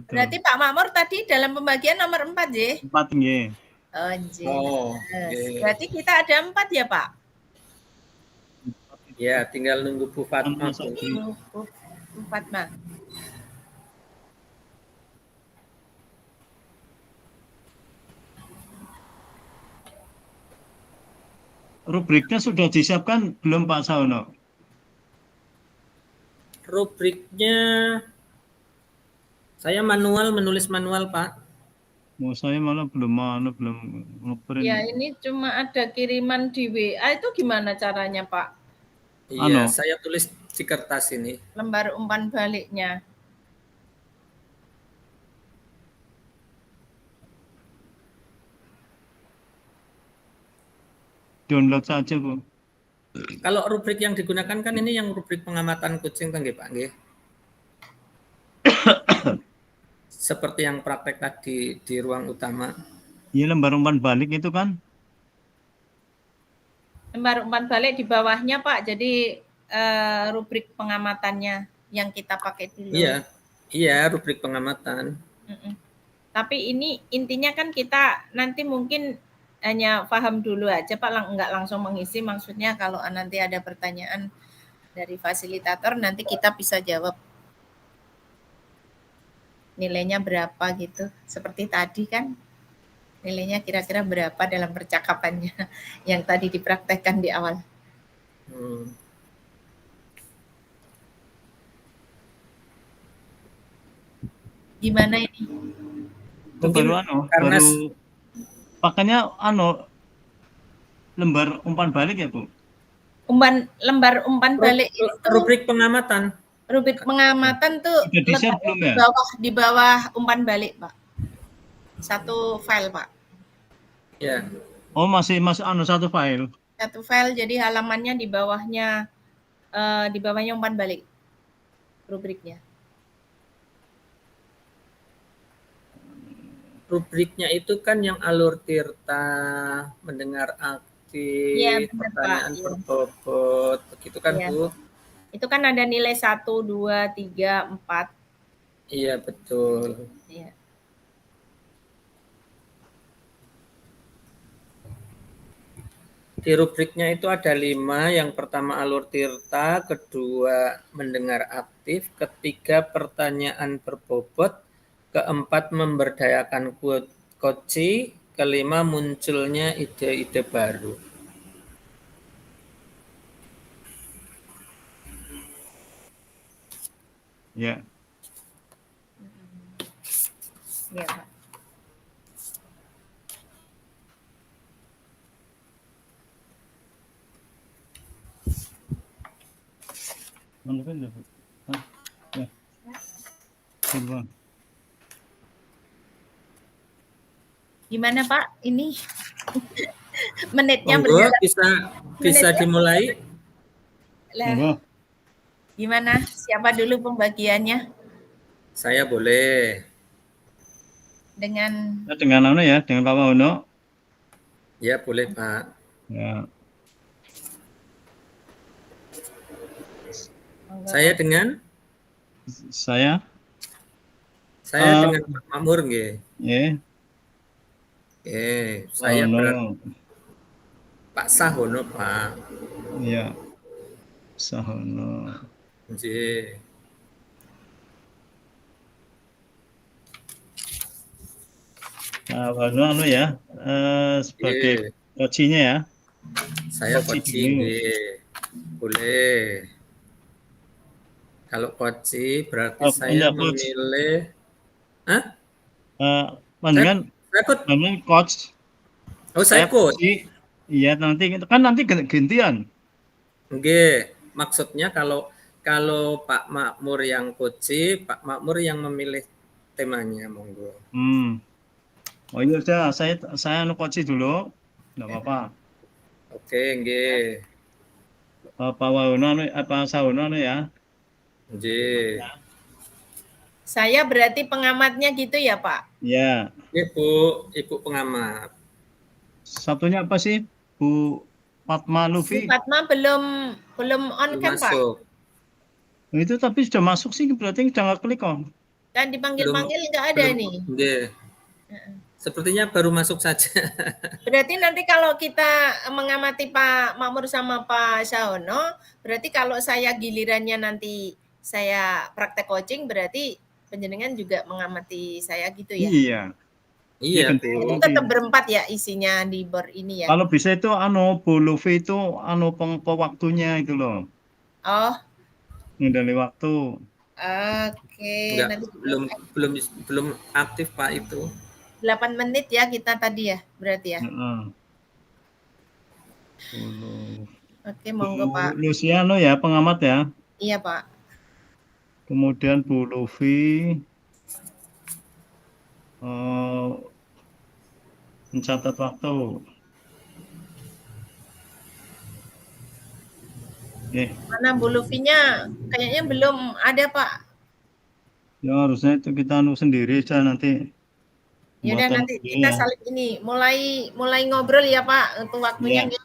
betul. Berarti Pak Makmur tadi dalam pembagian nomor 4 ya? 4 nggih. Oh, nggih. Oh, Berarti kita ada 4 ya, Pak? Ya, tinggal nunggu Bu Fatma. Bu Fatma. Rubriknya sudah disiapkan belum Pak Sahono? Rubriknya saya menulis manual, Pak. Mau saya malah belum ngeprint. Ya, ini cuma ada kiriman di WA, itu gimana caranya, Pak? Iya, saya tulis di kertas ini. Lembar umpan baliknya. Download saja, Bu. Kalau rubrik yang digunakan kan ini yang rubrik pengamatan kucing kan, Pak nggih. Seperti yang praktek tadi di ruang utama. Iya, lembar umpan balik itu kan? Lembar umpan balik di bawahnya, Pak. Jadi rubrik pengamatannya yang kita pakai dulu. Iya, rubrik pengamatan. Tapi ini intinya kan kita nanti mungkin hanya paham dulu aja, Pak, nggak langsung mengisi. Maksudnya kalau nanti ada pertanyaan dari fasilitator, nanti kita bisa jawab nilainya berapa gitu. Seperti tadi kan, nilainya kira-kira berapa dalam percakapannya yang tadi dipraktekkan di awal. Gimana ini? Mungkin baru pakainya lembar umpan balik ya, Bu? Lembar umpan balik itu rubrik pengamatan. Rubrik pengamatan tuh letaknya di bawah umpan balik, Pak. Satu file, Pak. Ya. Oh, masih satu file. Satu file, jadi halamannya di bawahnya umpan balik rubriknya. Rubriknya itu kan yang alur tirta, mendengar aktif, ya, pertanyaan berbobot, begitu kan, ya. Bu? Itu kan ada nilai 1, 2, 3, 4. Iya, betul. Iya. Di rubriknya itu ada 5, yang pertama alur tirta, kedua mendengar aktif, ketiga pertanyaan berbobot, keempat memberdayakan koci, kelima munculnya ide-ide baru. Ya. Ya, Pak. Gimana, Pak? Ini menitnya berjalan. Bisa dimulai. Lah. Gimana? Siapa dulu pembagiannya? Saya boleh. Dengan dengan Pak Mahono. Ya, boleh, Pak. Ya. Saya dengan? Saya dengan Pak Makmur nggih. Nggih. Saya Pak Sahono, Pak. Iya. Sahono. Nggih. Nah, Sahono ya, sebagai kocinya ya. Saya koci nggih. Boleh. Kalau koci berarti saya memilih. Hah? Panjenengan coach. Oh, saya coach. Iya, nanti gantian. Nggih, maksudnya kalau Pak Makmur yang coach, Pak Makmur yang memilih temanya, monggo. Oh iya, sudah, saya coach dulu. Enggak apa-apa. Oke, nggih. Pak Sahono ya. Nggih. Saya berarti pengamatnya gitu ya, Pak? Iya. Ibu pengamat. Satunya apa sih, Bu Fatma Lufi? Bu Fatma belum on kan, Pak? Masuk. Itu tapi sudah masuk sih, berarti sudah nggak klik on. Kan dipanggil-panggil nggak ada belum, nih. nggih. Sepertinya baru masuk saja. Berarti nanti kalau kita mengamati Pak Makmur sama Pak Sahono, berarti kalau saya gilirannya nanti saya praktek coaching, berarti penjenengan juga mengamati saya gitu ya? Iya, ya Iya, ganti Bu. Itu tetap berempat ya isinya di board ini ya? Kalau bisa itu Bu Luffy itu pewaktunya itu loh, Oh, ngendali waktu. oke. Enggak, Nanti belum belum belum aktif Pak itu. 8 menit ya kita tadi ya, berarti ya? Heeh. Bu Oke, monggo Pak. Luciano ya pengamat ya. Iya Pak. Kemudian Bu Luffy mencatat waktu. Mana Bu Luffy-nya? Kayaknya belum ada Pak. Ya harusnya itu kita sendiri aja nanti. Ya udah Buatan nanti sendiri kita ya. saling ini mulai ngobrol ya Pak untuk waktunya. Ya.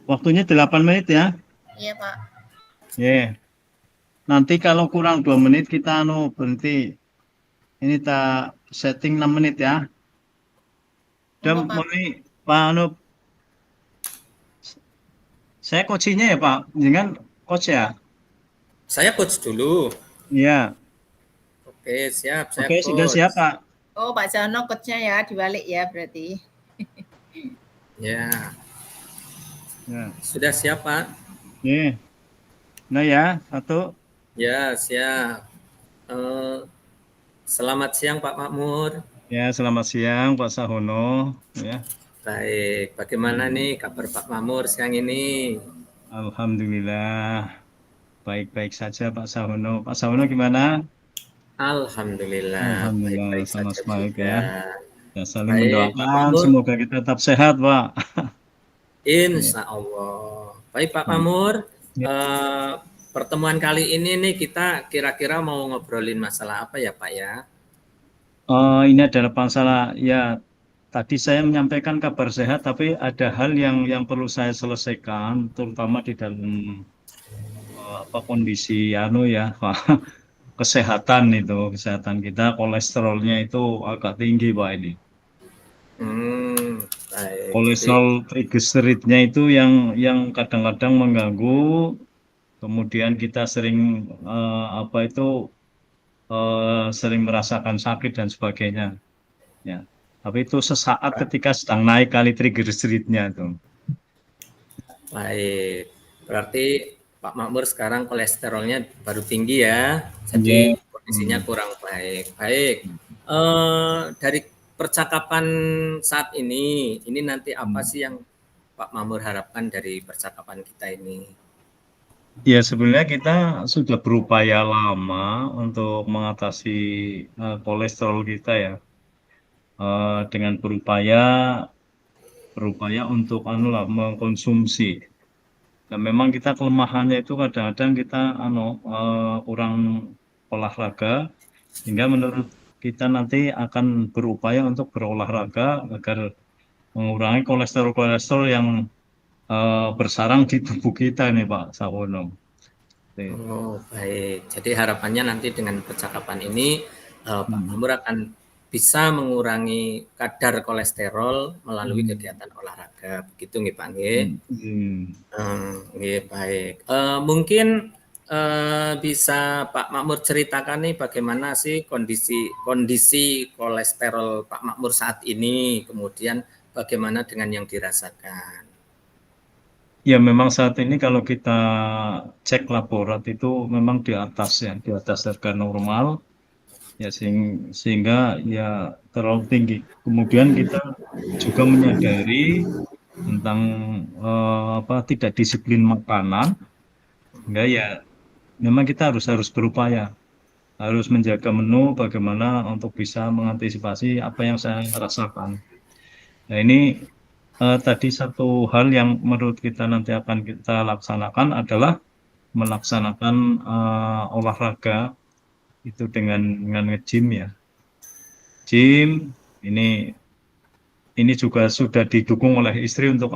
Waktunya 8 menit ya. Iya Pak. Ya. Nanti kalau kurang 2 menit kita berhenti. Ini tak setting 6 menit ya. Dan Monggo, Pak. mulai Pak saya coachingnya ya Pak. Jangan coach ya. Saya coach dulu. Iya. Oke, siap. Saya Oke, sudah coach. siap Pak. Oh, Pak Jono coachnya ya dibalik ya berarti. Ya. Ya. Sudah siap Pak? Nih. Nah ya, satu. Ya, siap. Selamat siang Pak Makmur. Ya, selamat siang Pak Sahono. Ya. Baik, bagaimana nih kabar Pak Makmur siang ini? Alhamdulillah. Baik-baik saja Pak Sahono. Pak Sahono gimana? Alhamdulillah, baik-baik sama saja baik juga. ya. Ya, saling Baik, Pak mendoakan Makmur. semoga kita tetap sehat, Pak. Insya Allah. Baik Pak Makmur, pertemuan kali ini nih kita kira-kira mau ngobrolin masalah apa ya Pak ya? Ini adalah masalah ya. Tadi saya menyampaikan kabar sehat, tapi ada hal yang perlu saya selesaikan, terutama di dalam kondisi ya, Pak. Kesehatan kita, kolesterolnya itu agak tinggi, Pak ini. Baik. Kolesterol triglyceridnya itu yang kadang-kadang mengganggu, kemudian kita sering sering merasakan sakit dan sebagainya. Ya. Tapi itu sesaat ketika sedang naik kali triglyceridnya itu. Baik. Berarti Pak Makmur sekarang kolesterolnya baru tinggi ya, jadi kondisinya kurang baik. Baik. Dari percakapan saat ini nanti apa sih yang Pak Makmur harapkan dari percakapan kita ini? Ya sebenarnya kita sudah berupaya lama untuk mengatasi kolesterol kita ya, dengan berupaya untuk mengkonsumsi. Dan memang kita kelemahannya itu kadang-kadang kita kurang olahraga, hingga menurut kita nanti akan berupaya untuk berolahraga agar mengurangi kolesterol yang bersarang di tubuh kita nih Pak Sawono. Oh baik, jadi harapannya nanti dengan percakapan ini Pak Makmur akan bisa mengurangi kadar kolesterol melalui kegiatan olahraga, begitu nggih Pak nggih? Nggih baik. Mungkin bisa Pak Makmur ceritakan nih bagaimana sih kondisi kolesterol Pak Makmur saat ini, kemudian bagaimana dengan yang dirasakan? Ya memang saat ini kalau kita cek laborat itu memang di atas harga normal ya, sehingga ya terlalu tinggi. Kemudian kita juga menyadari tentang tidak disiplin makanan, enggak ya memang kita harus berupaya, harus menjaga menu bagaimana untuk bisa mengantisipasi apa yang saya rasakan. Nah ini tadi satu hal yang menurut kita nanti akan kita laksanakan adalah melaksanakan olahraga itu dengan nge-gym ya. Gym ini juga sudah didukung oleh istri untuk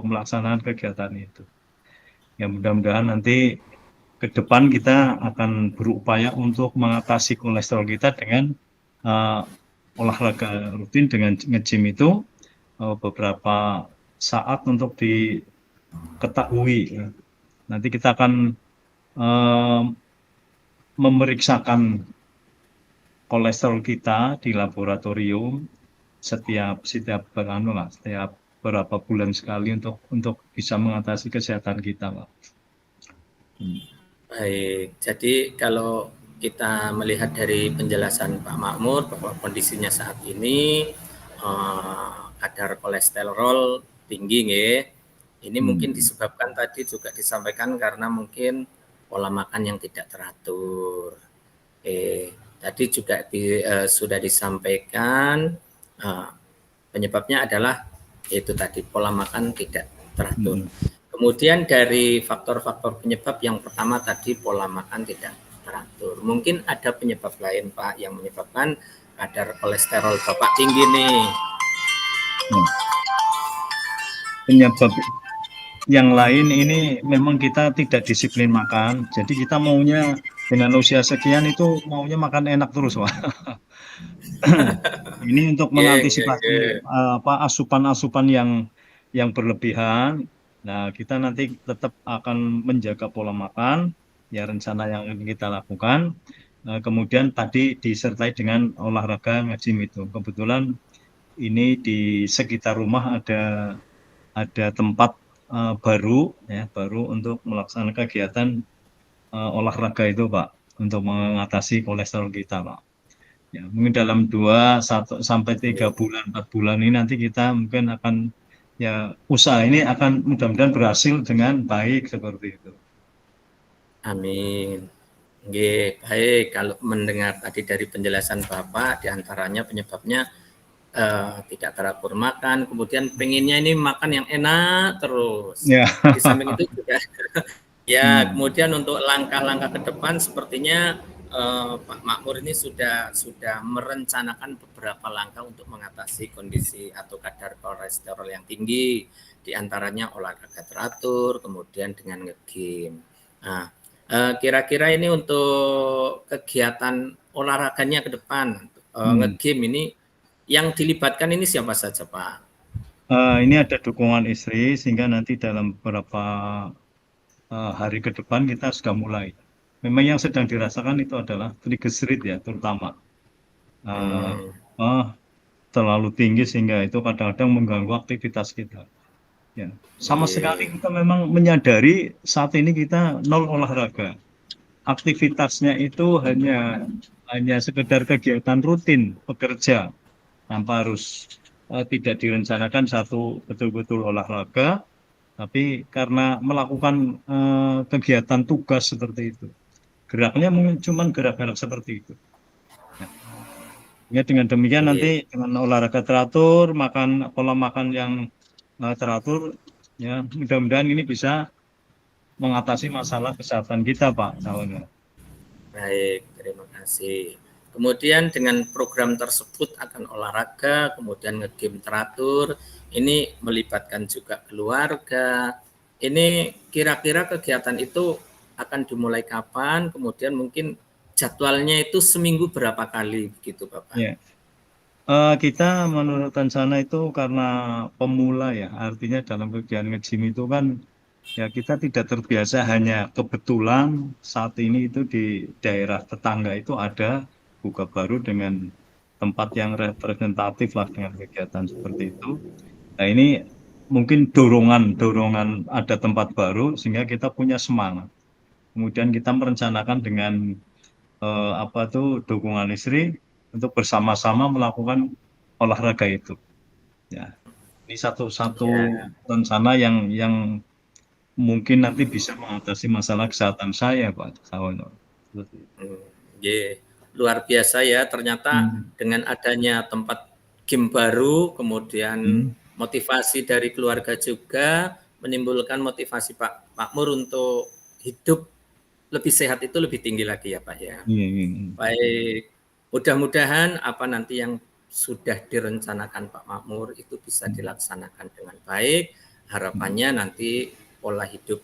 melaksanakan kegiatan itu. Ya mudah-mudahan nanti ke depan kita akan berupaya untuk mengatasi kolesterol kita dengan olahraga rutin dengan nge-gym itu beberapa saat untuk diketahui. Ya. Nanti kita akan memeriksakan kolesterol kita di laboratorium setiap berapa bulan sekali untuk bisa mengatasi kesehatan kita, Pak. Baik, jadi kalau kita melihat dari penjelasan Pak Makmur bahwa kondisinya saat ini kadar kolesterol tinggi, ini mungkin disebabkan tadi juga disampaikan karena mungkin pola makan yang tidak teratur. Tadi juga sudah disampaikan penyebabnya adalah itu tadi pola makan tidak teratur. Kemudian dari faktor-faktor penyebab yang pertama tadi pola makan tidak teratur. Mungkin ada penyebab lain Pak yang menyebabkan kadar kolesterol Bapak tinggi nih. Penyebab yang lain ini memang kita tidak disiplin makan. Jadi kita maunya dengan usia sekian itu maunya makan enak terus, Pak. Ini untuk mengantisipasi asupan-asupan yang berlebihan. Nah, kita nanti tetap akan menjaga pola makan, ya rencana yang kita lakukan. Kemudian tadi disertai dengan olahraga nge-gym itu. Kebetulan ini di sekitar rumah ada tempat baru untuk melaksanakan kegiatan olahraga itu, Pak, untuk mengatasi kolesterol kita, Pak. Ya, mungkin dalam 1 sampai 3 bulan, 4 bulan ini nanti kita mungkin akan usaha ini akan mudah-mudahan berhasil dengan baik seperti itu. Amin. Oke, baik. Kalau mendengar tadi dari penjelasan Bapak, diantaranya penyebabnya tidak teratur makan, kemudian pengennya ini makan yang enak terus. Ya. Di samping itu juga kemudian untuk langkah-langkah ke depan sepertinya Pak Makmur ini sudah merencanakan beberapa langkah untuk mengatasi kondisi atau kadar kolesterol yang tinggi, diantaranya olahraga teratur, kemudian dengan nge-gym. Nah, kira-kira ini untuk kegiatan olahraganya ke depan, nge-gym ini yang dilibatkan ini siapa saja, Pak? Ini ada dukungan istri sehingga nanti dalam beberapa hari ke depan kita sudah mulai. Memang yang sedang dirasakan itu adalah triglycerid ya, terutama terlalu tinggi sehingga itu kadang-kadang mengganggu aktivitas kita. Ya, sama sekali kita memang menyadari saat ini kita nol olahraga. Aktivitasnya itu hanya sekedar kegiatan rutin bekerja tanpa harus tidak direncanakan satu betul-betul olahraga, tapi karena melakukan kegiatan tugas seperti itu, geraknya mungkin cuma gerak-gerak seperti itu. Ya, dengan demikian nanti dengan olahraga teratur, pola makan yang teratur, ya mudah-mudahan ini bisa mengatasi masalah kesehatan kita, Pak. Baik, terima kasih. Kemudian dengan program tersebut akan olahraga, kemudian nge-gym teratur, ini melibatkan juga keluarga. Ini kira-kira kegiatan itu akan dimulai kapan? Kemudian mungkin jadwalnya itu seminggu berapa kali begitu, Bapak? Ya. Kita menurut rencana itu karena pemula ya, artinya dalam kegiatan nge-gym itu kan ya kita tidak terbiasa, hanya kebetulan saat ini itu di daerah tetangga itu ada buka baru dengan tempat yang representatif lah dengan kegiatan seperti itu. Nah ini mungkin dorongan ada tempat baru sehingga kita punya semangat. Kemudian kita merencanakan dengan dukungan istri untuk bersama-sama melakukan olahraga itu. Ya, ini satu rencana yang mungkin nanti bisa mengatasi masalah kesehatan saya, Pak Sawono. Luar biasa ya, ternyata dengan adanya tempat gym baru, kemudian motivasi dari keluarga juga menimbulkan motivasi Pak Makmur untuk hidup lebih sehat itu lebih tinggi lagi ya Pak ya. Baik, mudah-mudahan apa nanti yang sudah direncanakan Pak Makmur itu bisa dilaksanakan dengan baik. Harapannya nanti pola hidup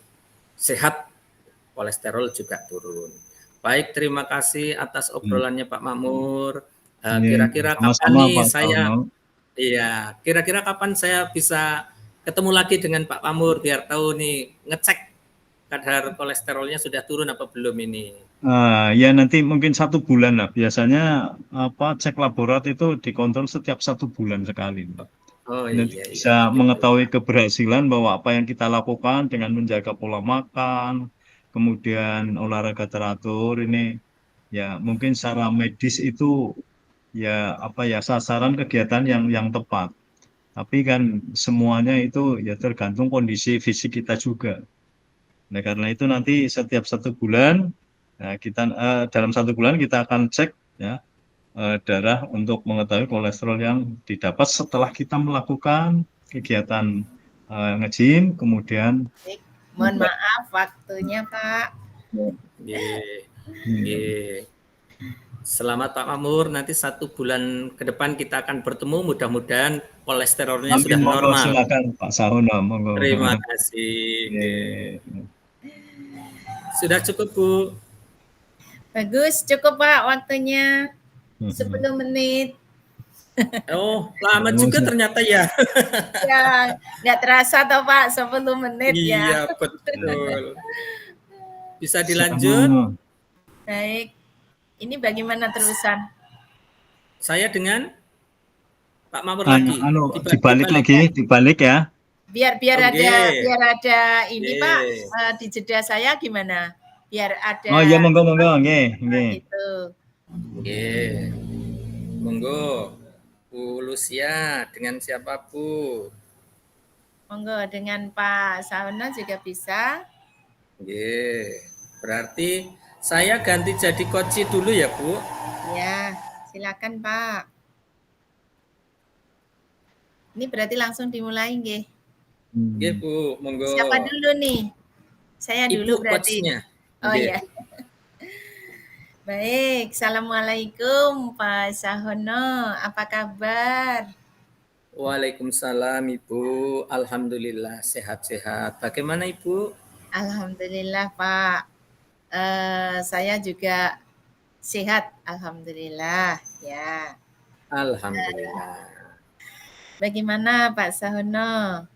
sehat, kolesterol juga turun. Baik, terima kasih atas obrolannya Pak Makmur. Iya, Kira-kira kapan sama-sama nih Pak saya, Sahono. iya, kira-kira kapan saya bisa ketemu lagi dengan Pak Makmur biar tahu nih ngecek kadar kolesterolnya sudah turun apa belum ini. Ya nanti mungkin 1 bulan lah. Biasanya cek laborat itu dikontrol setiap 1 bulan sekali, Pak. Oh Nanti iya, iya, bisa begitu mengetahui Pak. keberhasilan bahwa apa yang kita lakukan dengan menjaga pola makan, kemudian olahraga teratur ini, ya mungkin secara medis itu ya sasaran kegiatan yang tepat. Tapi kan semuanya itu ya tergantung kondisi fisik kita juga. Nah, karena itu nanti setiap 1 bulan, nah, dalam 1 bulan kita akan cek ya darah untuk mengetahui kolesterol yang didapat setelah kita melakukan kegiatan nge-gym, kemudian Baik. Mohon maaf waktunya Pak. Nggih, nggih. Selamat Pak Makmur, nanti 1 bulan ke depan kita akan bertemu, mudah-mudahan kolesterolnya Amin, sudah monggo normal. silakan Pak Sahono, monggo. Terima kasih. Nggih. Nggih. Sudah cukup Bu. Bagus, cukup Pak waktunya 10 menit. Oh, lama juga ternyata ya. Ya, nggak terasa toh Pak 10 menit ya. Iya, betul. Bisa dilanjut? Sama. Baik. Ini bagaimana terusan? Saya dengan Pak Makmur lagi. Dibalik ya. Biar ada ini Nggih. Pak, di jeda saya gimana? Biar ada Oh iya, monggo, nggih. gitu. Nggih. Monggo. Bu Lucia, dengan siapa Bu? Monggo dengan Pak Sahono juga bisa. Nggih. Berarti saya ganti jadi coach dulu ya Bu? Ya, silakan Pak. Ini berarti langsung dimulai nggih. Nggih Bu, monggo. Siapa dulu nih? Saya dulu Ibu berarti. coachnya. Oh ya. Baik, Assalamualaikum Pak Sahono, apa kabar? Waalaikumsalam Ibu, Alhamdulillah sehat-sehat. Bagaimana Ibu? Alhamdulillah Pak, saya juga sehat, Alhamdulillah ya. Alhamdulillah. Bagaimana Pak Sahono?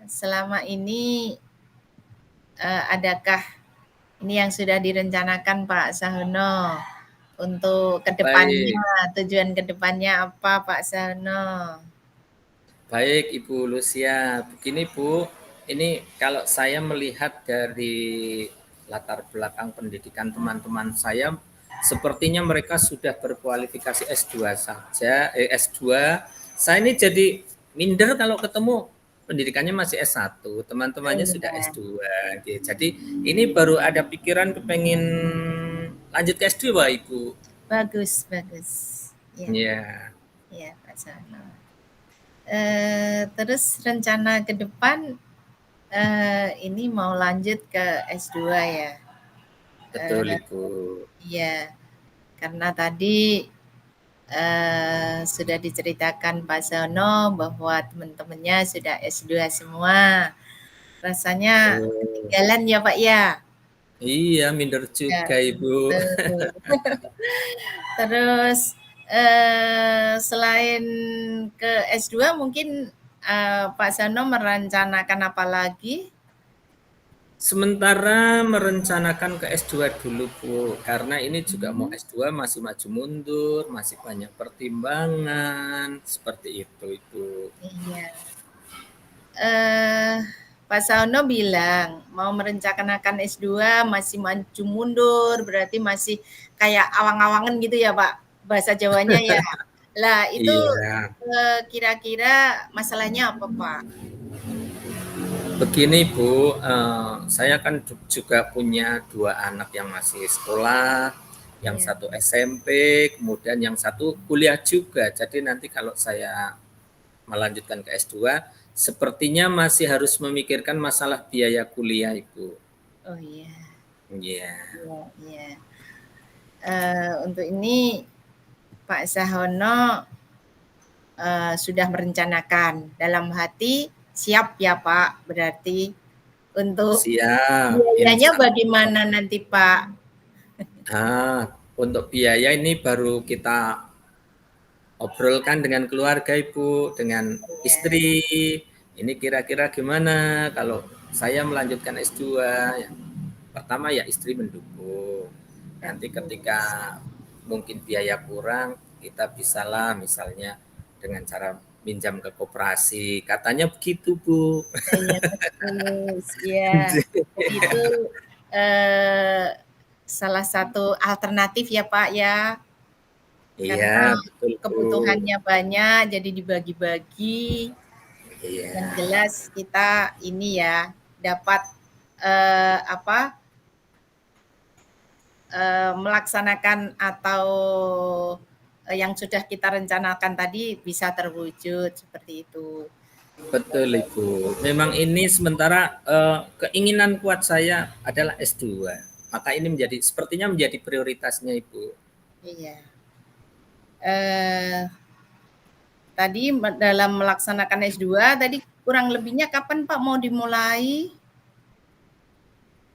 Selama ini adakah ini yang sudah direncanakan Pak Sahono untuk kedepannya, tujuan kedepannya apa Pak Sahono? Baik Ibu Lucia, begini Bu, ini kalau saya melihat dari latar belakang pendidikan teman-teman saya, sepertinya mereka sudah berkualifikasi S2 saja, S2. Saya ini jadi minder kalau ketemu pendidikannya masih S1, teman-temannya sudah S2. Jadi ini baru ada pikiran kepengen lanjut ke S2 Ibu. Bagus. Ya. Ya Pak Sahono. Terus rencana ke depan ini mau lanjut ke S2 ya? Betul Ibu. Iya, karena tadi sudah diceritakan Pak Sahono bahwa teman-temannya sudah S2 semua. Rasanya ketinggalan ya Pak ya? Iya, minder juga ya, Ibu. Terus selain ke S2 mungkin Pak Sahono merencanakan apa lagi? Sementara merencanakan ke S2 dulu Bu, karena ini juga mau S2 masih maju mundur, masih banyak pertimbangan, seperti itu Ibu. Iya. Pak Sahono bilang mau merencanakan S2 masih maju mundur, berarti masih kayak awang-awangan gitu ya Pak, bahasa Jawanya ya. Lah itu Iya. kira-kira masalahnya apa Pak? Begini Bu, saya kan juga punya 2 anak yang masih sekolah, yang satu SMP, kemudian yang satu kuliah juga. Jadi nanti kalau saya melanjutkan ke S2, sepertinya masih harus memikirkan masalah biaya kuliah Ibu. Oh iya. Iya. Iya. Untuk ini Pak Sahono sudah merencanakan dalam hati siap ya Pak, berarti Untuk Siap, biayanya insya Allah. bagaimana nanti Pak? Untuk biaya ini baru kita obrolkan dengan keluarga Ibu, dengan Ya, istri. Ini kira-kira gimana kalau saya melanjutkan S2? Ya, pertama ya istri mendukung. Nanti ketika bagus. mungkin biaya kurang, kita bisalah misalnya dengan cara pinjam ke koperasi. Katanya begitu, Bu. Iya, bagus. Iya. Jadi itu eh, salah satu alternatif ya Pak ya. Iya, Karena betul, Bu. kebutuhannya banyak, jadi dibagi-bagi. Yang Iya. jelas kita ini ya dapat apa melaksanakan atau yang sudah kita rencanakan tadi bisa terwujud seperti itu. Betul Ibu. Memang ini sementara keinginan kuat saya adalah S2. Maka ini sepertinya menjadi prioritasnya Ibu. Iya. Eh, Tadi dalam melaksanakan S2 tadi kurang lebihnya kapan Pak mau dimulai?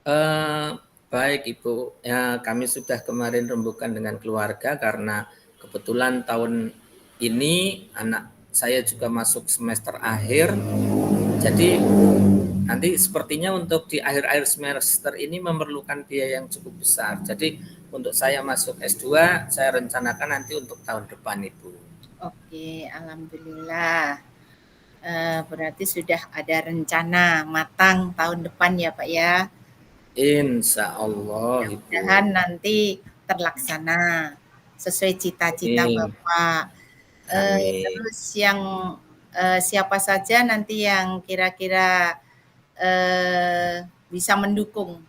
Eh, Baik Ibu, ya kami sudah kemarin rembukan dengan keluarga karena kebetulan tahun ini anak saya juga masuk semester akhir. Jadi nanti sepertinya untuk di akhir-akhir semester ini memerlukan biaya yang cukup besar. Jadi untuk saya masuk S2, saya rencanakan nanti untuk tahun depan Ibu. Oke, alhamdulillah. Berarti sudah ada rencana matang tahun depan ya Pak ya. Insya Allah Ibu. Mudah-mudahan nanti terlaksana sesuai cita-cita Amin. Bapak. Amin. Terus yang siapa saja nanti yang kira-kira bisa mendukung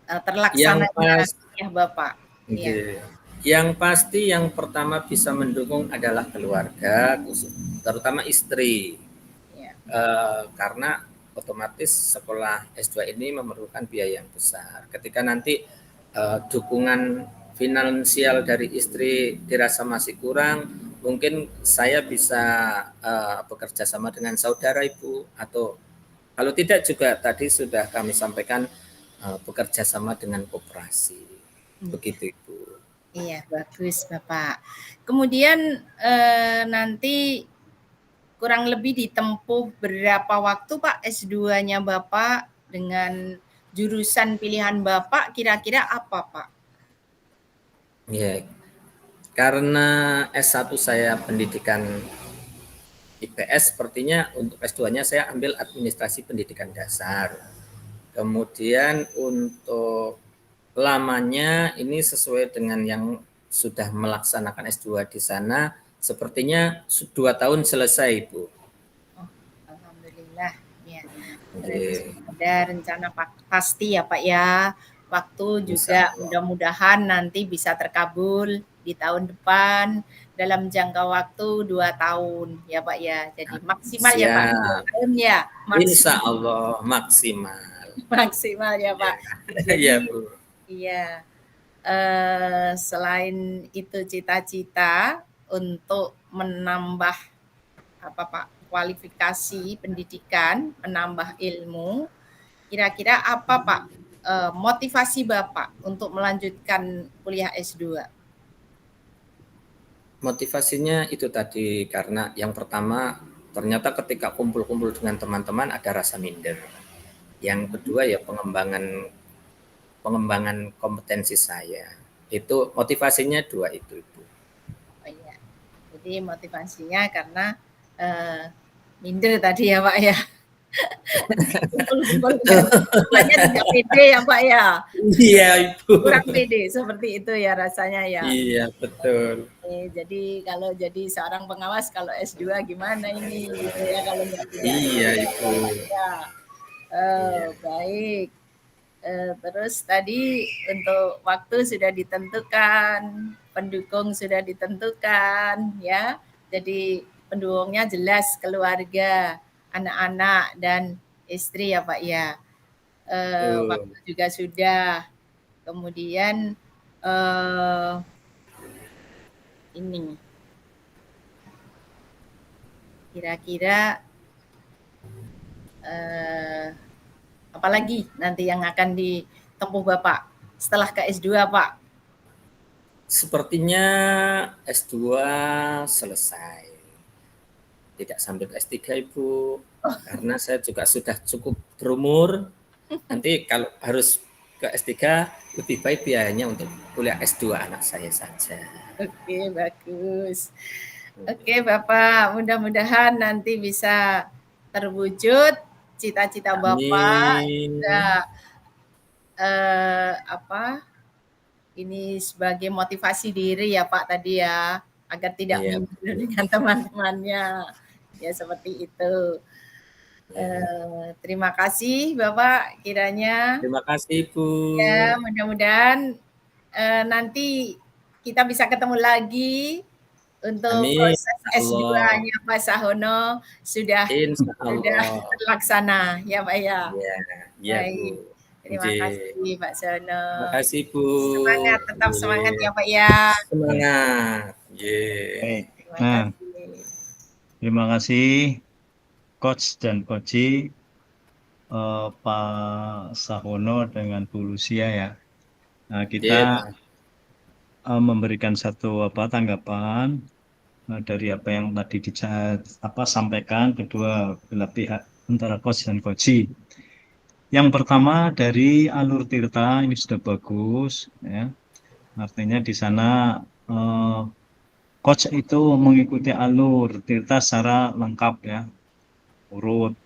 Yang terlaksananya pas ya Bapak. Iya. Oke. Yang pasti yang pertama bisa mendukung adalah keluarga, terutama istri, Iya. karena otomatis sekolah S2 ini memerlukan biaya yang besar. Ketika nanti dukungan finansial dari istri dirasa masih kurang, mungkin saya bisa bekerja sama dengan saudara Ibu, atau kalau tidak juga tadi sudah kami sampaikan bekerja sama dengan koperasi. Begitu Ibu. Iya, bagus Bapak. Kemudian nanti kurang lebih ditempuh berapa waktu Pak S2-nya Bapak dengan jurusan pilihan Bapak kira-kira apa Pak? Ya, karena S1 saya pendidikan IPS, sepertinya untuk S2-nya saya ambil administrasi pendidikan dasar. Kemudian untuk lamanya ini sesuai dengan yang sudah melaksanakan S2 di sana, sepertinya 2 tahun selesai, Bu. Oh, alhamdulillah. Ya. Berarti Oke. ada rencana pasti ya Pak ya. Waktu Insya juga Allah. mudah-mudahan nanti bisa terkabul di tahun depan dalam jangka waktu 2 tahun ya Pak ya. Jadi maksimal ya Pak 2 Siap. tahun ya. Insya Allah maksimal. Maksimal ya Pak. Iya, Jadi Bu. iya, selain itu cita-cita untuk menambah apa Pak, kualifikasi pendidikan, menambah ilmu, kira-kira apa Pak, motivasi Bapak untuk melanjutkan kuliah S2? Motivasinya itu tadi, karena yang pertama ternyata ketika kumpul-kumpul dengan teman-teman ada rasa minder. Yang kedua ya pengembangan kompetensi saya. Itu motivasinya dua itu, Ibu. Oh iya, jadi motivasinya karena minder tadi ya Pak ya. Kumpul-kumpul dengan temannya tidak pede ya Pak ya. Iya, Ibu. Kurang pede seperti itu ya rasanya ya. Iya, betul. Jadi kalau jadi seorang pengawas kalau S2 gimana ini gitu ya kalau tidak Iya, Ibu. ya. Iya. Baik. Terus tadi untuk waktu sudah ditentukan, pendukung sudah ditentukan ya. Jadi pendukungnya jelas keluarga, anak-anak dan istri ya Pak ya. Waktu juga sudah. Kemudian ini kira-kira Apalagi nanti yang akan ditempuh Bapak setelah ke S2, Pak? Sepertinya S2 selesai. Tidak sampai ke S3, Ibu. Karena saya juga sudah cukup berumur. Nanti kalau harus ke S3, lebih baik biayanya untuk kuliah S2 anak saya saja. Oke, bagus. Oke, Bapak, mudah-mudahan nanti bisa terwujud cita-cita Bapak. Amin. Apa ini sebagai motivasi diri ya Pak tadi ya, agar tidak Iya, minder Bu. dengan teman-temannya. Ya seperti itu. Ya. Terima kasih Bapak kiranya. Terima kasih, Bu. Ya, mudah-mudahan nanti kita bisa ketemu lagi untuk Amin. proses Allah. S2-nya Pak Sahono sudah Insya Allah. terlaksana ya Pak ya. Ya, ya, Baik. Bu. Terima Nggih. kasih Pak Sahono. Terima kasih, Bu. Semangat, tetap semangat Nggih. ya Pak ya. Semangat. Nggih. Baik. Terima Nah, kasih. terima kasih Coach dan Coci, Pak Sahono dengan Bu Lucia ya. Nah, kita Nggih, Pak. memberikan satu tanggapan dari apa yang tadi sampaikan kedua belah pihak antara Coach dan Coci. Yang pertama dari alur Tirta ini sudah bagus, ya. Artinya di sana Coach itu mengikuti alur Tirta secara lengkap ya, urut.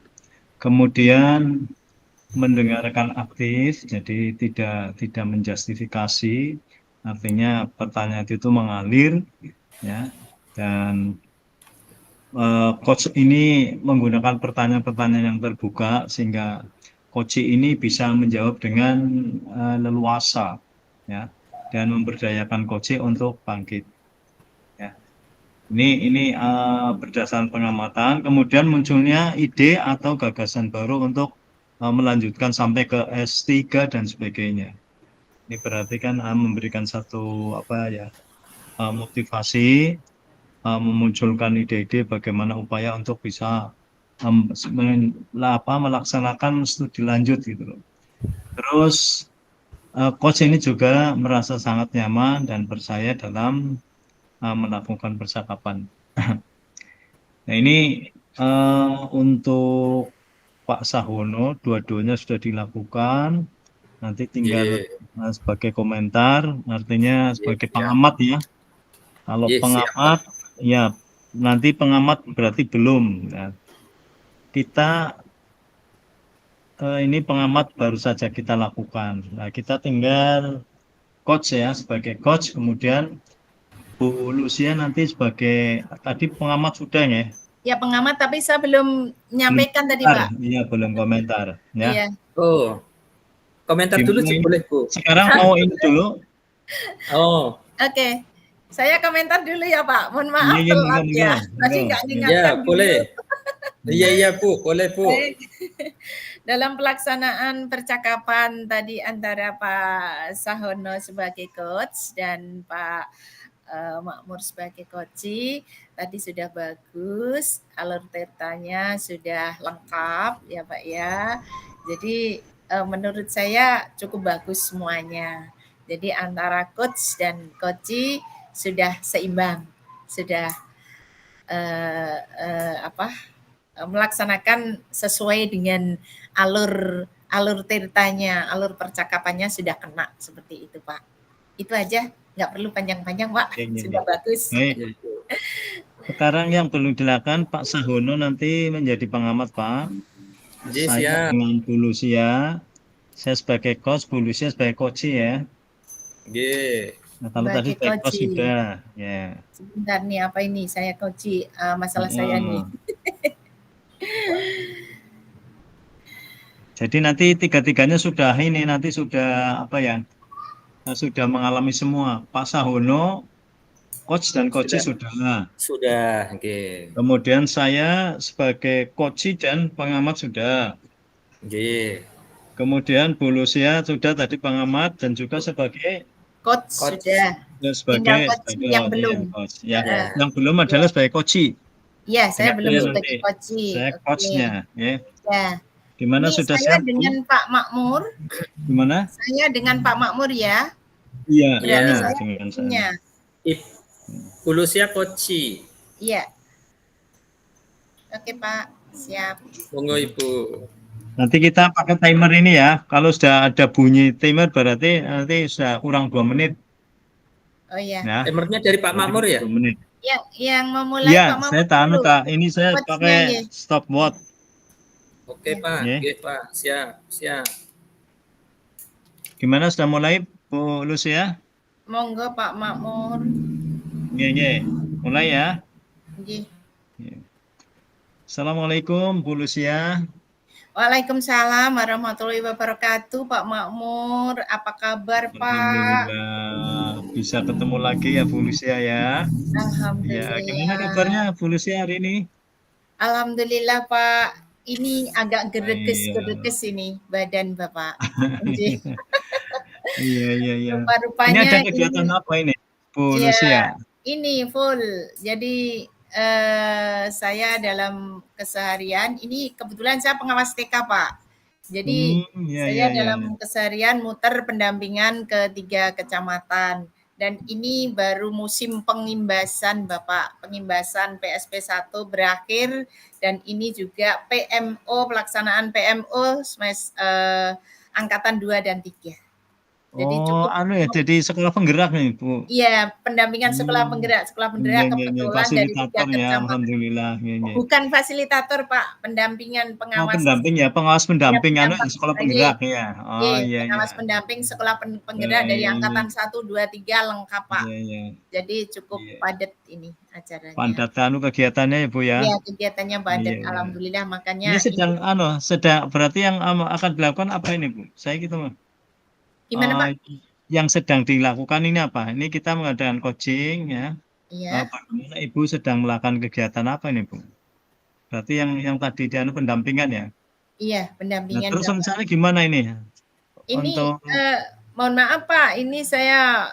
Kemudian mendengarkan aktif, jadi tidak menjustifikasi, artinya pertanyaan itu mengalir, ya. Dan coach ini menggunakan pertanyaan-pertanyaan yang terbuka sehingga coach ini bisa menjawab dengan leluasa, ya, dan memberdayakan coach untuk bangkit. Ya. Ini berdasarkan pengamatan, kemudian munculnya ide atau gagasan baru untuk melanjutkan sampai ke S3 dan sebagainya. Ini berarti kan memberikan satu motivasi, memunculkan ide-ide bagaimana upaya untuk bisa melaksanakan studi lanjut gitu loh. Terus coach ini juga merasa sangat nyaman dan percaya dalam melakukan percakapan. Nah ini untuk Pak Sahono, dua-duanya sudah dilakukan. Nanti tinggal Nggih. sebagai komentar, artinya Nggih, sebagai siap. pengamat ya. Kalau Nggih, siap, Pak. pengamat, ya nanti pengamat berarti belum. Nah, kita ini pengamat baru saja kita lakukan. Nah, kita tinggal coach ya, sebagai coach, kemudian Bu Lucia nanti sebagai tadi pengamat sudah ya. Ya pengamat, tapi saya belum menyampaikan tadi Pak. Iya, belum komentar. Ya. Iya. Oh, komentar dulu sih boleh, Bu. Sekarang mau ini dulu. Oh. Oke. Saya komentar dulu ya Pak. Mohon maaf Iya, telat ya. Tadi nggak Iya, diingatkan boleh. dulu. Iya, Bu. Boleh, Bu. Baik. Dalam pelaksanaan percakapan tadi antara Pak Sahono sebagai coach dan Pak Makmur sebagai coach, tadi sudah bagus, alur tirtanya sudah lengkap ya Pak ya. Jadi menurut saya cukup bagus semuanya. Jadi antara coach dan coach sudah seimbang, sudah melaksanakan sesuai dengan alur tirtanya, alur percakapannya sudah kena seperti itu Pak. Itu aja, nggak perlu panjang-panjang Pak, sudah bagus. Baik. Sekarang yang perlu dilakukan Pak Sahono nanti menjadi pengamat Pak. Saya dengan Bu Lucia, saya sebagai coach, Bu Lucia sebagai coach ya. Nggih. Nah, kalau tadi sebagai coach sudah, ya. Sebentar nih, apa ini? Saya coach masalah saya nih. Jadi nanti tiga-tiganya sudah ini, nanti sudah sudah mengalami semua. Pak Sahono, coach dan coach sudah. Sudah, okay. Kemudian saya sebagai coach dan pengamat sudah. Okay. Kemudian Bu Lucia sudah tadi pengamat dan juga sebagai coach. Sudah. Sebagai yang belum. Coach. Ya. Yang belum adalah sebagai coach. Iya, saya belum sebagai coach. Saya coachnya, ya. Ya. Gimana, Ini sudah saya siap, Bu? dengan Pak Makmur. Gimana? Saya dengan Pak Makmur ya. Iya, Iya. Berarti iya, saya dengan saya. punya. Bu Lucia Koci. Iya. Oke Pak, siap. Monggo Ibu. Nanti kita pakai timer ini ya. Kalau sudah ada bunyi timer berarti nanti sudah kurang 2 menit. Oh iya. Ya, Timernya dari Pak berarti Makmur ya? 2 menit. Yang memulai Iya, Pak saya Makmur tahu, dulu. Kak. Ini saya Coachnya, pakai nggih. stopwatch. Oke Ya. Pak, Ya. oke Pak, siap, siap. Gimana, sudah mulai, Bu Lucia? Monggo Pak Makmur. Iya, iya. Mulai ya. Nggih. Ya. Assalamualaikum, Bu Lucia. Waalaikumsalam warahmatullahi wabarakatuh Pak Makmur. Apa kabar Pak? Alhamdulillah bisa ketemu lagi ya Bu Lucia ya. Ya, gimana kabarnya Alhamdulillah. Bu Lucia hari ini? Alhamdulillah Pak. Ini agak Iya. gerekes ini badan Bapak. Nggih. Iya, iya, iya. Ini Rupa-rupanya ada kegiatan apa ini, Bu ya, Lucia? ini full. Jadi saya dalam keseharian ini kebetulan saya pengawas TK Pak. Jadi Iya, saya iya, iya. dalam keseharian muter pendampingan ke 3 kecamatan dan ini baru musim pengimbasan Bapak. Pengimbasan PSP 1 berakhir dan ini juga PMO, pelaksanaan PMO angkatan 2 dan 3. Jadi Oh, cukup ya, jadi sekolah penggerak nih, Bu. iya, pendampingan sekolah Hmm. penggerak Iya, iya, iya. kebetulan dari 3 Fasilitatornya, kecamatan. alhamdulillah. Iya, iya. Bukan fasilitator Pak, pendampingan Oh, pengawas. pendamping ya, pengawas pendamping sekolah Nggih, penggerak ya. Oh, nggih, iya, iya. pengawas pendamping sekolah penggerak dari angkatan 1, 2, 3 lengkap Pak. Iya, iya. Jadi cukup Iya. padat ini acaranya. Padat kegiatannya ya, Bu ya. Iya, kegiatannya padat. Iya, iya. Alhamdulillah makanya Ini sedang berarti yang akan dilakukan apa ini, Bu? Saya gitu, Mas. gimana Pak? Yang sedang dilakukan ini apa? Ini kita mengadakan coaching ya. Iya. Bagaimana Ibu sedang melakukan kegiatan apa ini, Bu? Berarti yang tadi pendampingan ya. Iya, Nah, pendampingan terus Bapak. misalnya gimana ini? Ini Untuk mohon maaf Pak, ini saya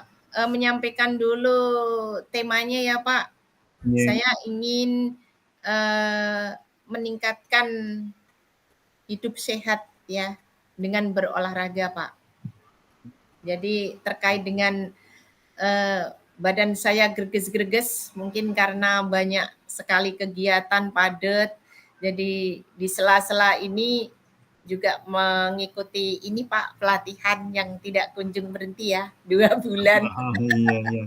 menyampaikan dulu temanya ya Pak. Iya. Saya ingin meningkatkan hidup sehat ya dengan berolahraga Pak. Jadi terkait dengan badan saya greges-greges mungkin karena banyak sekali kegiatan padat. Jadi di sela-sela ini juga mengikuti ini Pak pelatihan yang tidak kunjung berhenti ya 2 bulan. Iya, iya.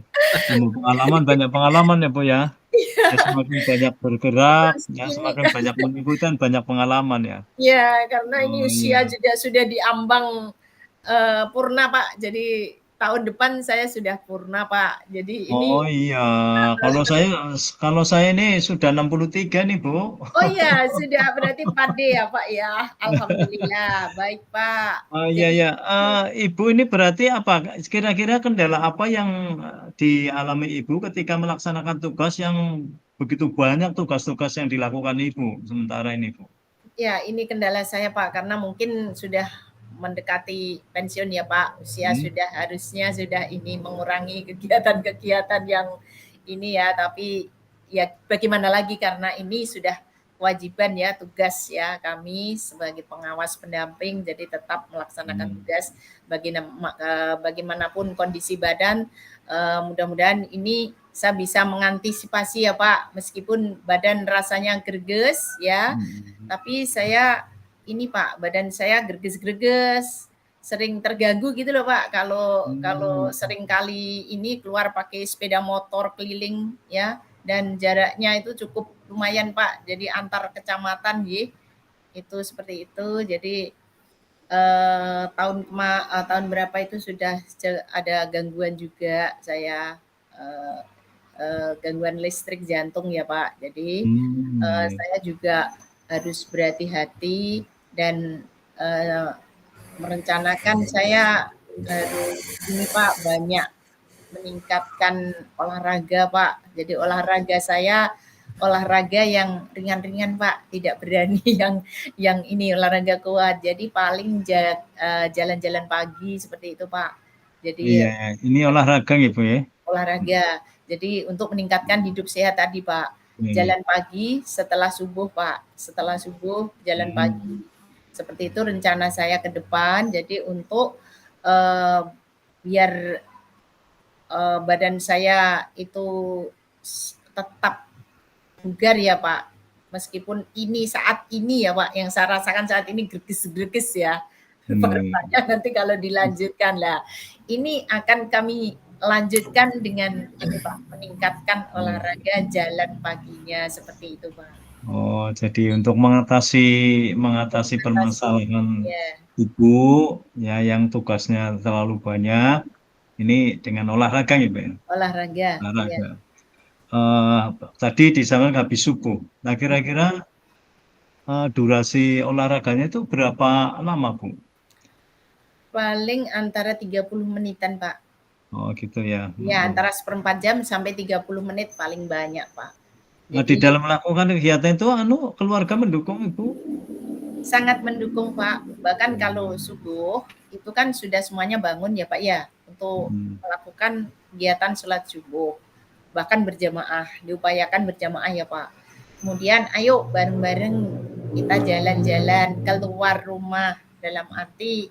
Banyak pengalaman ya, Bu ya. Ya, semakin banyak bergerak, ya Ini semakin banyak mengikuti dan banyak pengalaman ya. ya karena ini Oh, usia iya. juga sudah diambang purna Pak. Jadi tahun depan saya sudah purna Pak. Jadi ini Oh iya, kalau saya ini sudah 63 nih, Bu. oh ya sudah berarti pade ya Pak ya. Alhamdulillah baik Pak. Oh iya, Jadi iya. Ibu ini berarti apa? Kira-kira kendala apa yang dialami Ibu ketika melaksanakan tugas yang begitu banyak tugas-tugas yang dilakukan Ibu sementara ini, Bu? ya ini kendala saya Pak karena mungkin sudah mendekati pensiun ya Pak. Usia sudah harusnya sudah ini mengurangi kegiatan-kegiatan yang ini ya, tapi ya bagaimana lagi karena ini sudah kewajiban ya tugas ya kami sebagai pengawas pendamping jadi tetap melaksanakan tugas bagaimanapun kondisi badan. Mudah-mudahan ini saya bisa mengantisipasi ya Pak meskipun badan rasanya greges ya, tapi saya ini Pak badan saya greges-greges sering terganggu gitu loh Pak kalau sering kali ini keluar pakai sepeda motor keliling ya dan jaraknya itu cukup lumayan Pak. Jadi antar kecamatan itu seperti itu. Jadi tahun berapa itu sudah ada gangguan juga saya gangguan listrik jantung ya Pak. Jadi saya juga harus berhati-hati dan merencanakan saya harus ini Pak banyak meningkatkan olahraga Pak. Jadi olahraga saya olahraga yang ringan-ringan Pak, tidak berani yang ini olahraga kuat. Jadi paling jalan-jalan pagi seperti itu Pak. Jadi iya, ini olahraga gitu ya. Olahraga. Jadi untuk meningkatkan hidup sehat tadi Pak. Jalan pagi setelah subuh Pak. Setelah subuh jalan pagi. Seperti itu rencana saya ke depan. Jadi untuk biar badan saya itu tetap bugar ya Pak. Meskipun ini saat ini ya Pak, yang saya rasakan saat ini greges-greges ya. Rupanya nanti kalau dilanjutkan lah. Ini akan kami lanjutkan dengan ini Pak, meningkatkan olahraga jalan paginya seperti itu Pak. Oh, jadi untuk mengatasi permasalahan Ya, ibu ya yang tugasnya terlalu banyak, ini dengan olahraga ya, Pak ya? olahraga. Ya. Olahraga. Tadi disampaikan habis subuh. Nah, kira-kira durasi olahraganya itu berapa lama, Bu? Paling antara 30 menitan Pak. Oh, gitu ya. Ya, antara 1/4 jam sampai 30 menit paling banyak Pak. Nah, di Jadi dalam melakukan kegiatan itu keluarga mendukung Ibu? sangat mendukung Pak. Bahkan kalau subuh itu kan sudah semuanya bangun ya Pak ya untuk melakukan kegiatan sholat subuh. Bahkan berjamaah, diupayakan berjamaah ya Pak. Kemudian ayo bareng-bareng kita jalan-jalan keluar rumah, dalam arti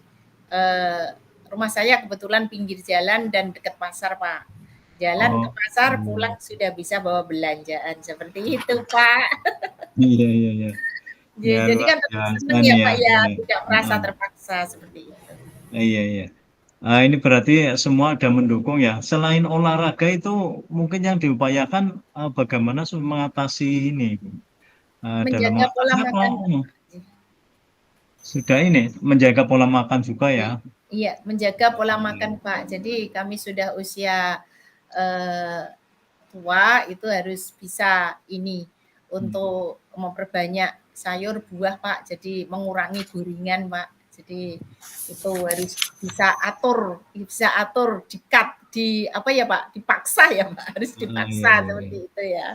rumah saya kebetulan pinggir jalan dan dekat pasar Pak. Jalan ke pasar, pulang sudah bisa bawa belanjaan seperti itu Pak. Iya, iya, iya. Jadi kan tetap senang ya Pak ya, tidak merasa terpaksa seperti itu. Iya, iya. Ini berarti semua ada mendukung ya. Selain olahraga itu mungkin yang diupayakan bagaimana mengatasi ini dalam Menjaga pola makan. Sudah ini menjaga pola makan juga ya. Iya, menjaga pola makan Pak. Jadi kami sudah usia tua itu harus bisa ini untuk memperbanyak sayur buah Pak. Jadi mengurangi gorengan Pak. Jadi itu harus bisa atur di apa ya Pak, dipaksa ya Pak, harus dipaksa seperti itu ya.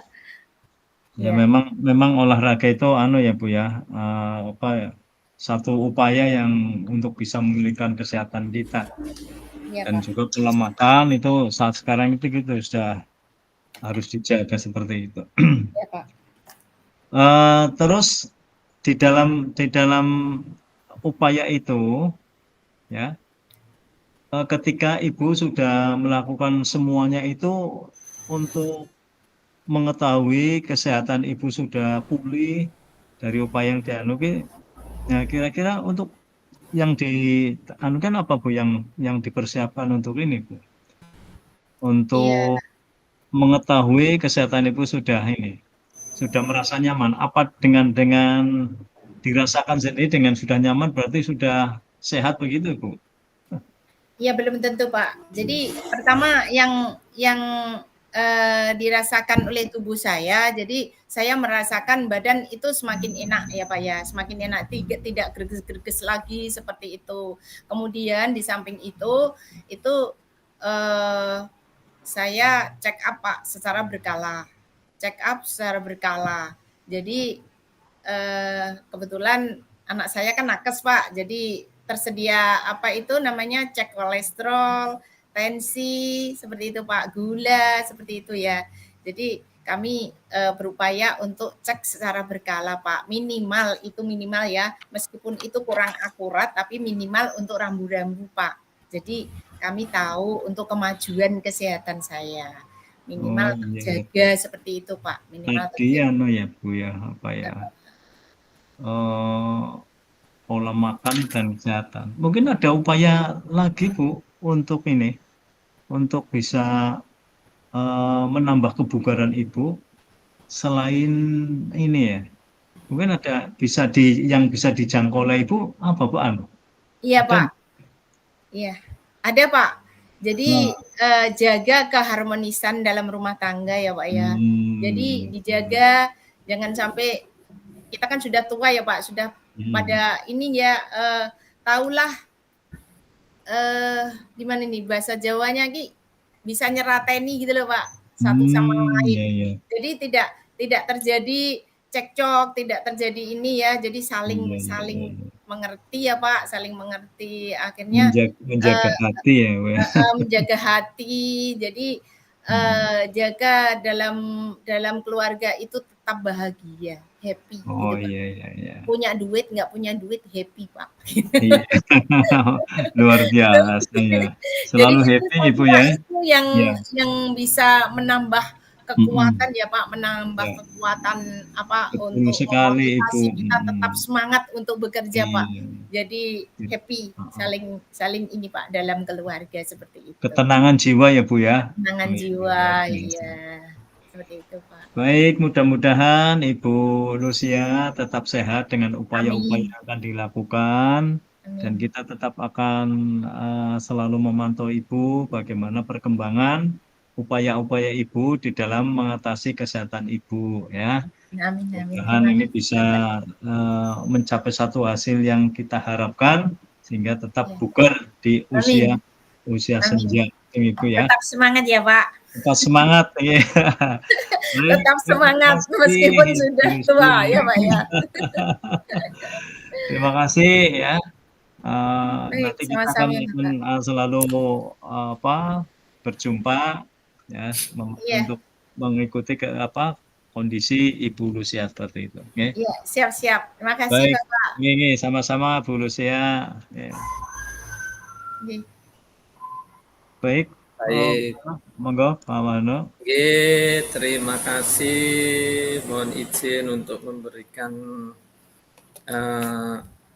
Ya, memang olahraga itu ya Bu ya, apa ya, satu upaya yang untuk bisa memulihkan kesehatan kita. Ya, Dan Pak. juga pola makan itu saat sekarang itu gitu sudah harus dijaga seperti itu. Ya, Pak. Terus di dalam upaya itu ya, ketika Ibu sudah melakukan semuanya itu untuk mengetahui kesehatan Ibu sudah pulih dari upaya yang dianuki, nah kira-kira untuk yang dianukan apa Bu yang dipersiapkan untuk ini Bu? Untuk mengetahui kesehatan Ibu sudah merasa nyaman. Apa dengan dirasakan sendiri dengan sudah nyaman berarti sudah sehat begitu Bu? Ya belum tentu Pak. Jadi pertama yang dirasakan oleh tubuh saya, jadi saya merasakan badan itu semakin enak ya Pak ya, semakin enak, tidak greges-greges lagi seperti itu. Kemudian di samping itu saya check up Pak secara berkala. Jadi kebetulan anak saya kan nakes Pak, jadi tersedia apa itu namanya cek kolesterol, tensi, seperti itu Pak, gula, seperti itu ya. Jadi kami berupaya untuk cek secara berkala Pak, minimal ya, meskipun itu kurang akurat, tapi minimal untuk rambu-rambu Pak. Jadi kami tahu untuk kemajuan kesehatan saya, minimal terjaga seperti itu Pak. Minimal tadi ya Bu ya, apa ya, pola makan dan kesehatan. Mungkin ada upaya lagi Bu untuk bisa menambah kebugaran Ibu selain ini ya. Mungkin ada yang bisa dijangkau oleh Ibu apa Bu? Iya Pak. Iya, ada Pak. Jadi jaga keharmonisan dalam rumah tangga ya Pak ya. Jadi dijaga, jangan sampai kita kan sudah tua ya Pak, sudah pada ini ya tahulah gimana nih bahasa Jawanya Ki, bisa nyerateni gitu loh Pak, satu sama lain. Jadi tidak terjadi cekcok, tidak terjadi ini ya, jadi saling mengerti ya Pak, saling mengerti, akhirnya menjaga hati ya Bu. Menjaga hati. Jadi jaga dalam keluarga itu tetap bahagia, happy gitu Oh Pak. iya iya iya. Punya duit, nggak punya duit, happy Pak. Iya. Luar biasa ya. Jadi Selalu itu happy Ibu saja ya. itu yang Iya. bisa menambah Mm-mm. kekuatan ya Pak, menambah Ya, kekuatan apa betul untuk sekali Ibu. memotivasi kita tetap Mm-mm. semangat untuk bekerja Pak. Iya. Jadi happy, Uh-uh. saling ini Pak dalam keluarga seperti itu. Ketenangan jiwa ya Bu ya. Ketenangan Wih, jiwa, luar biasa. iya seperti itu Pak. Baik, mudah-mudahan Ibu Lucia tetap sehat dengan upaya-upaya Amin, yang akan dilakukan dan amin, kita tetap akan selalu memantau Ibu bagaimana perkembangan upaya-upaya Ibu di dalam mengatasi kesehatan Ibu ya. amin, amin. Mudah-mudahan Terima ini kasih bisa ya Pak. mencapai satu hasil yang kita harapkan sehingga tetap Ya. bugar di Amin, usia usia amin. senja Ibu ya. Tetap semangat ya Pak. Tetap semangat ya. Baik, Tetap terima semangat kasih meskipun Bu sudah tua Lucia. ya Pak ya. Terima kasih ya. Baik, Nanti kita akan sama-sama Pak. selalu apa berjumpa ya Iya, untuk mengikuti kondisi Ibu Lucia seperti itu. Oke. iya, siap-siap. Terima kasih Baik, Bapak. ini sama-sama Bu Lucia. Ya. Oke. Baik, oh, Baik. monggo Pak Mano. Oke, terima kasih. Mohon izin untuk memberikan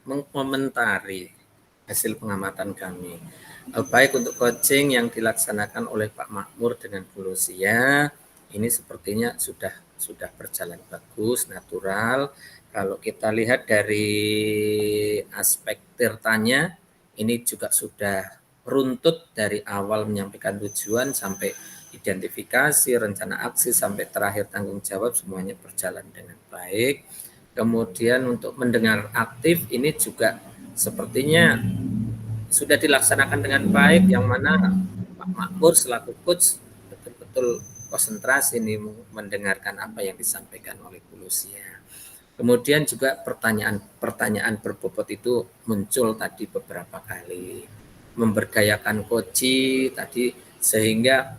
mengomentari hasil pengamatan kami. Baik untuk coaching yang dilaksanakan oleh Pak Makmur dengan Bu Lucia, ini sepertinya sudah berjalan bagus, natural. Kalau kita lihat dari aspek tirtanya, ini juga sudah runtut dari awal menyampaikan tujuan sampai identifikasi, rencana aksi, sampai terakhir tanggung jawab, semuanya berjalan dengan baik. Kemudian untuk mendengar aktif ini juga sepertinya sudah dilaksanakan dengan baik, yang mana Pak Makmur selaku coach betul-betul konsentrasi nih mendengarkan apa yang disampaikan oleh Bu Lucia. Kemudian juga pertanyaan berbobot itu muncul tadi beberapa kali, memberdayakan coach tadi sehingga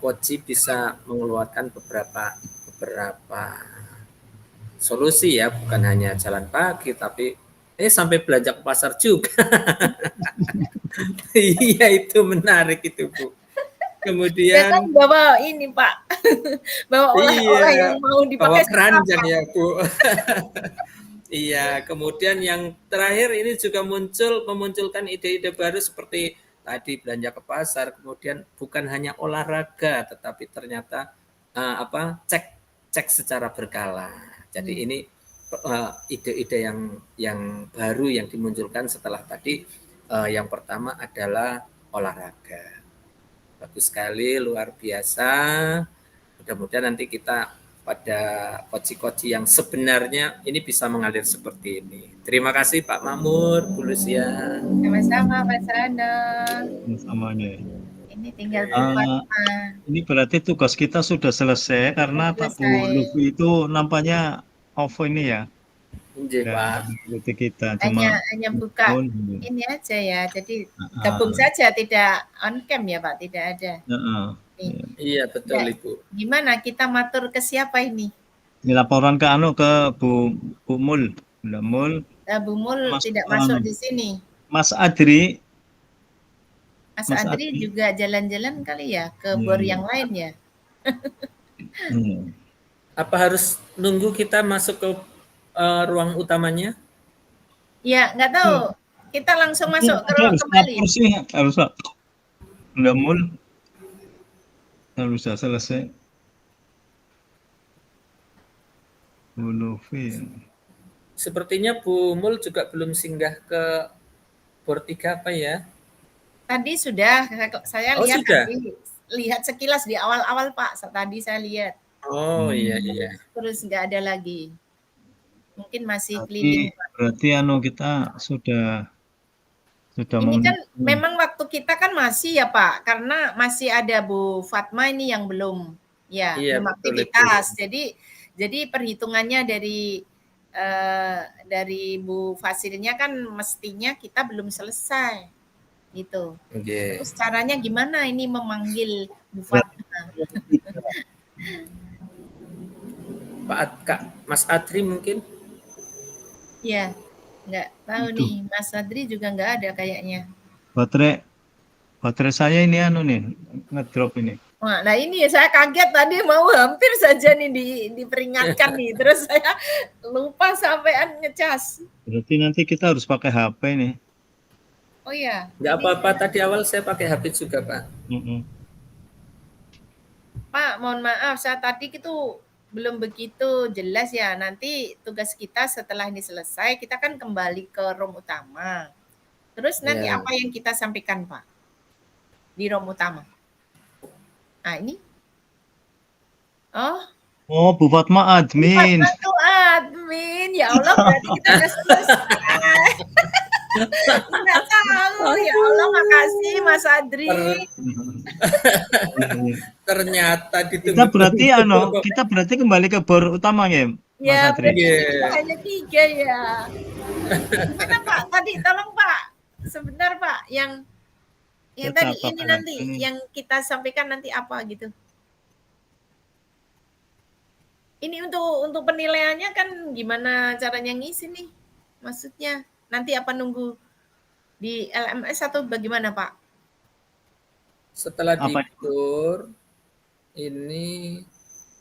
coach bisa mengeluarkan beberapa solusi ya, bukan hanya jalan pagi tapi sampai belanja ke pasar juga. Iya, itu menarik itu Bu. Saya kan Kemudian bawa ini Pak, bawa oleh-oleh yang iya, mau bawa dipakai keranjang sarapan. ya Bu. Iya, kemudian yang terakhir ini juga memunculkan ide-ide baru seperti tadi belanja ke pasar, kemudian bukan hanya olahraga, tetapi ternyata cek secara berkala. Jadi ini ide-ide yang baru yang dimunculkan setelah tadi. Yang pertama adalah olahraga. Bagus sekali, luar biasa. Mudah-mudahan nanti kita pada koci-koci yang sebenarnya ini bisa mengalir seperti ini. Terima kasih Pak Makmur, Bu Lucia. Sama-sama Pak Sano. Samanya. Ini tinggal Bu Fatma. Ini berarti tugas kita sudah selesai karena Pak Bu Selesai. Lufi itu nampaknya off ini ya. Nggih, Dan Pak. mengikuti kita cuma Hanya buka ini aja ya. Jadi gabung saja, tidak on cam ya Pak, tidak ada. Nih. Iya, betul Ya, Ibu. gimana kita matur ke siapa ini? Ini laporan ke Bu Mul. Mul. Bu Mul Mas, tidak masuk di sini. Mas Adri. Mas Adri juga jalan-jalan kali ya ke bor yang lain ya. Apa harus nunggu kita masuk ke ruang utamanya? Ya, nggak tahu. Kita langsung masuk ke ruang kembali. Harus Mul. Harus selesai. Bu Lufi. Sepertinya Bu Mul juga belum singgah ke bor 3 apa ya? Tadi sudah, saya lihat sudah? tadi, lihat sekilas di awal-awal Pak, tadi saya lihat. Oh iya. Terus nggak ada lagi. Mungkin masih keliling Pak. Berarti kita sudah ini kan memang waktu kita kan masih ya Pak, karena masih ada Bu Fatma ini yang belum belum aktivitas. Jadi perhitungannya dari Bu Fasilnya kan mestinya kita belum selesai. Gitu. Nggih. Terus caranya gimana ini memanggil Bu Fatma? Kak Mas Adri mungkin? Iya, nggak tahu Aduh, nih. Mas Adri juga nggak ada kayaknya. baterai baterai saya ini anu nih, ngedrop ini. Wah, nah ini saya kaget tadi mau hampir saja nih diperingatkan nih. Terus saya lupa sampean ngecas. Berarti nanti kita harus pakai HP nih. Oh iya, Nggak ini apa-apa, tadi awal saya pakai HP juga, Pak. Mm-mm. Pak, mohon maaf, saya tadi itu belum begitu jelas ya. Nanti tugas kita setelah ini selesai, kita kan kembali ke room utama. Terus nanti Ya. apa yang kita sampaikan, Pak? Di room utama. Nah, ini. Oh, Oh, Bu Fatma Bu admin. Fatma tuh admin. Ya Allah, berarti kita udah selesai. Nggak tahu. Ya Allah, makasih Mas Adri. Ternyata Kita berarti ditunggu-tunggu. kita berarti kembali ke bor utama ya, Mas Ya, Adri. berarti ini Iya. hanya 3 ya. Gimana Pak? Tadi tolong Pak. Sebentar Pak, yang Kita tadi ini apa nanti lagi nih? yang kita sampaikan nanti apa gitu. Ini untuk penilaiannya kan gimana caranya ngisi nih? Maksudnya nanti apa nunggu di LMS atau bagaimana Pak? Setelah Apa? dikur, ini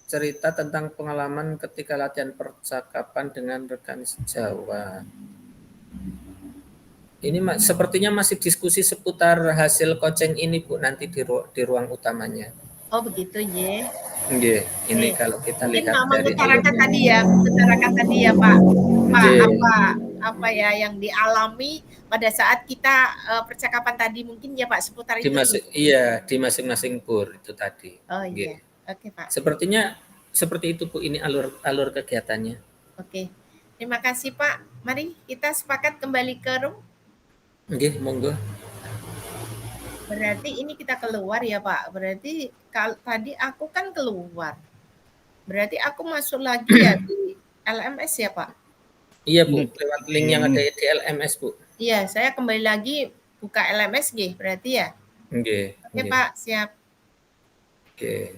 cerita tentang pengalaman ketika latihan percakapan dengan rekan sejawat. Ini sepertinya masih diskusi seputar hasil coaching ini, Bu, nanti di ruang utamanya. Oh begitu ya. Nggih, ini Oke. kalau kita Mungkin lihat dari mengutarakan alurnya. tadi ya, mengutarakan tadi ya Pak. Pak Nggih. apa ya yang dialami pada saat kita percakapan tadi mungkin ya Pak seputar itu. Iya, di masing-masing bur itu tadi. Oh Nggih. iya. Oke Pak. Sepertinya seperti itu, Bu, ini alur kegiatannya. Oke. Terima kasih Pak. Mari kita sepakat kembali ke room. Nggih, monggo. Berarti ini kita keluar ya Pak. Berarti tadi aku kan keluar. Berarti aku masuk lagi ya di LMS ya Pak. Iya, Bu, lewat link yang ada di LMS, Bu. Iya, saya kembali lagi buka LMS G berarti ya. Nggih. Oke Pak, siap. Oke.